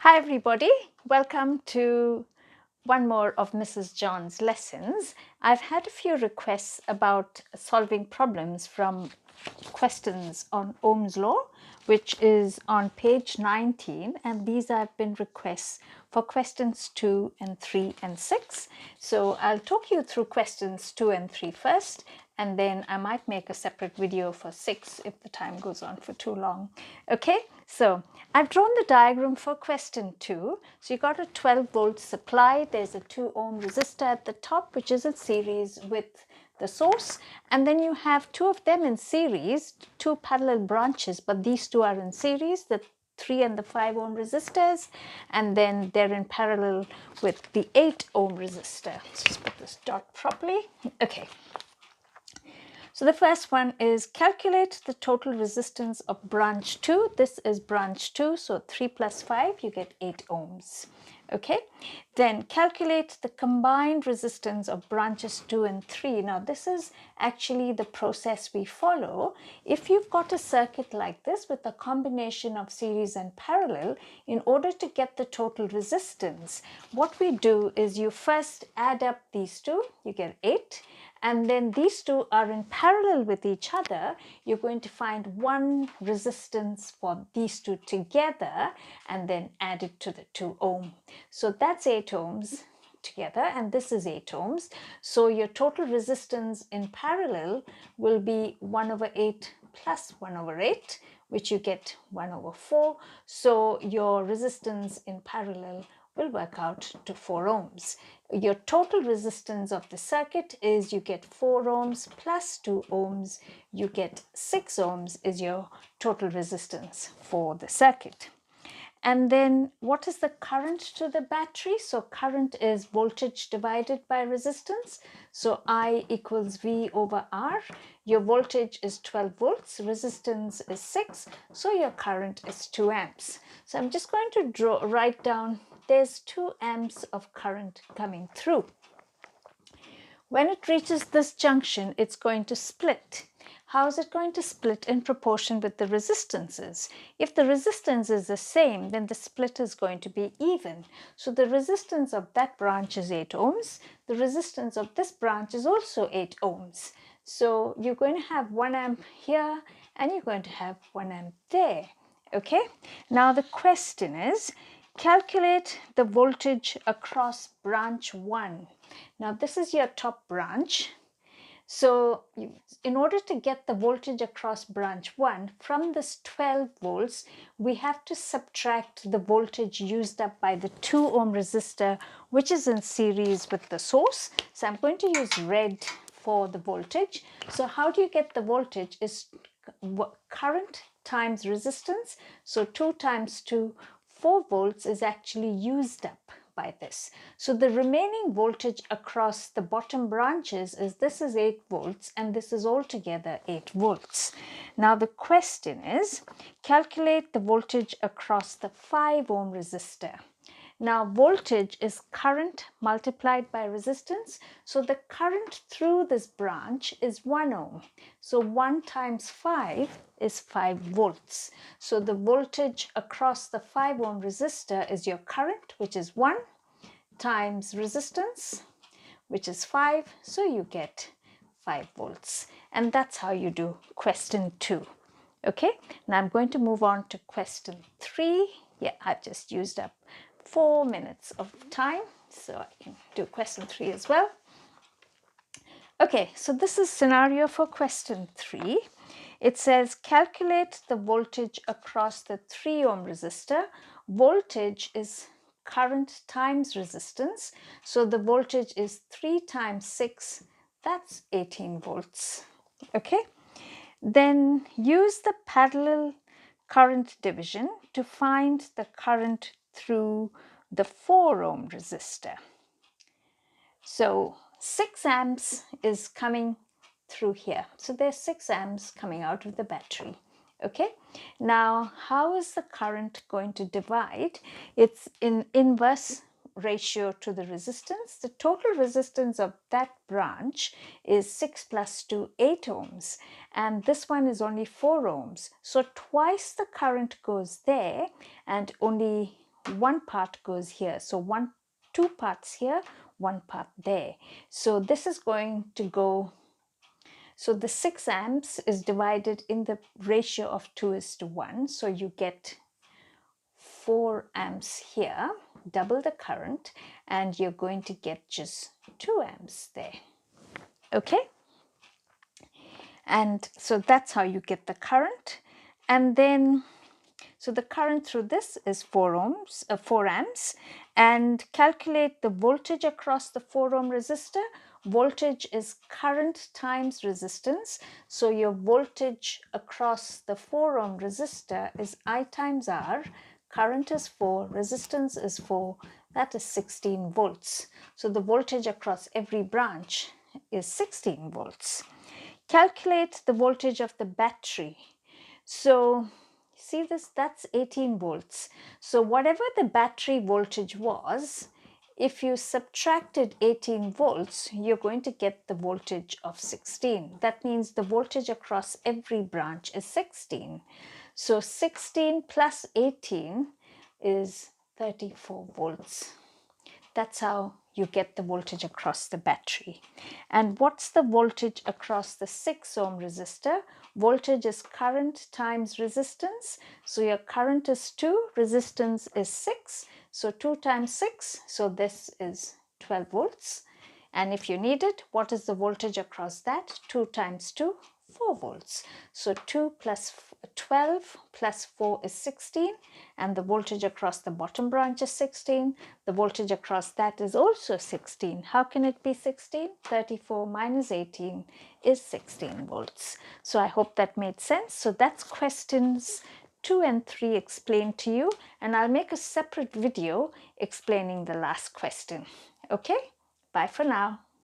Hi everybody, welcome to one more of Mrs. John's lessons. I've had a few requests about solving problems from questions on Ohm's law, which is on page 19, and these have been requests for questions 2 and 3 and 6. So I'll talk you through questions 2 and 3 first, and then I might make a separate video for 6 if the time goes on for too long. Okay, so I've drawn the diagram for question 2. So you got a 12 volt supply. There's a 2 ohm resistor at the top, which is in series with the source, and then you have two of them in series, two parallel branches, but these two are in series, the 3 and the 5 ohm resistors, and then they're in parallel with the 8 ohm resistor. Let's just put this dot properly. Okay. So the first one is calculate the total resistance of branch 2. This is branch 2, so 3 plus 5, you get 8 ohms. Okay, then calculate the combined resistance of branches 2 and 3. Now this is actually the process we follow. If you've got a circuit like this with a combination of series and parallel, in order to get the total resistance, what we do is you first add up these two, you get 8. And then these two are in parallel with each other. You're going to find one resistance for these two together and then add it to the 2 ohm. So that's 8 ohms together, and this is 8 ohms. So your total resistance in parallel will be 1 over 8 plus 1 over 8, which you get 1 over 4. So your resistance in parallel will work out to 4 ohms. Your total resistance of the circuit is you get 4 ohms plus 2 ohms, you get 6 ohms is your total resistance for the circuit. And then what is the current to the battery? So current is voltage divided by resistance. So I equals V over R. Your voltage is 12 volts, resistance is 6, so your current is 2 amps. So I'm just going to write down there's 2 amps of current coming through. When it reaches this junction, it's going to split. How is it going to split? In proportion with the resistances. If the resistance is the same, then the split is going to be even. So the resistance of that branch is 8 ohms. The resistance of this branch is also 8 ohms. So you're going to have 1 amp here and you're going to have 1 amp there. Okay, now the question is, calculate the voltage across branch 1. Now this is your top branch. So in order to get the voltage across branch 1, from this 12 volts, we have to subtract the voltage used up by the 2 ohm resistor, which is in series with the source. So I'm going to use red for the voltage. So how do you get the voltage? Is current times resistance. So 2 times 2, 4 volts is actually used up by this. So the remaining voltage across the bottom branches is, this is 8 volts and this is altogether 8 volts. Now the question is, calculate the voltage across the 5 ohm resistor. Now voltage is current multiplied by resistance. So the current through this branch is 1 ohm. So 1 times 5 is 5 volts. So the voltage across the 5 ohm resistor is your current, which is 1, times resistance, which is 5. So you get 5 volts. And that's how you do question 2. Okay, now I'm going to move on to question 3. Yeah, I've just used up 4 minutes of time, so I can do question 3 as well. Okay, so this is scenario for question 3. It says calculate the voltage across the 3 ohm resistor. Voltage is current times resistance. So the voltage is 3 times 6, that's 18 volts. Okay, then use the parallel current division to find the current through the 4 ohm resistor. So 6 amps is coming through here. So there's 6 amps coming out of the battery. Okay, now how is the current going to divide? It's in inverse ratio to the resistance. The total resistance of that branch is 6 plus 2, 8 ohms, and this one is only 4 ohms. So twice the current goes there and only one part goes here. So two parts here, one part there. So this is going to go, so the 6 amps is divided in the ratio of 2:1. So you get 4 amps here, double the current, and you're going to get just 2 amps there. Okay? And so that's how you get the current. And then, so the current through this is 4 amps, and calculate the voltage across the 4 ohm resistor. Voltage is current times resistance. So your voltage across the 4 ohm resistor is I times R. Current is 4, resistance is 4, that is 16 volts. So the voltage across every branch is 16 volts. Calculate the voltage of the battery. So see this, that's 18 volts. So whatever the battery voltage was, if you subtracted 18 volts, you're going to get the voltage of 16. That means the voltage across every branch is 16. So 16 plus 18 is 34 volts. That's how you get the voltage across the battery. And what's the voltage across the 6 ohm resistor? Voltage is current times resistance. So your current is 2, resistance is 6. So 2 times 6, so this is 12 volts. And if you need it, what is the voltage across that? 2 times 2, 4 volts. So 2 plus 12 plus 4 is 16, and the voltage across the bottom branch is 16. The voltage across that is also 16. How can it be 16? 34 minus 18 is 16 volts. So I hope that made sense. So that's questions 2 and 3 explained to you, and I'll make a separate video explaining the last question. Okay? Bye for now.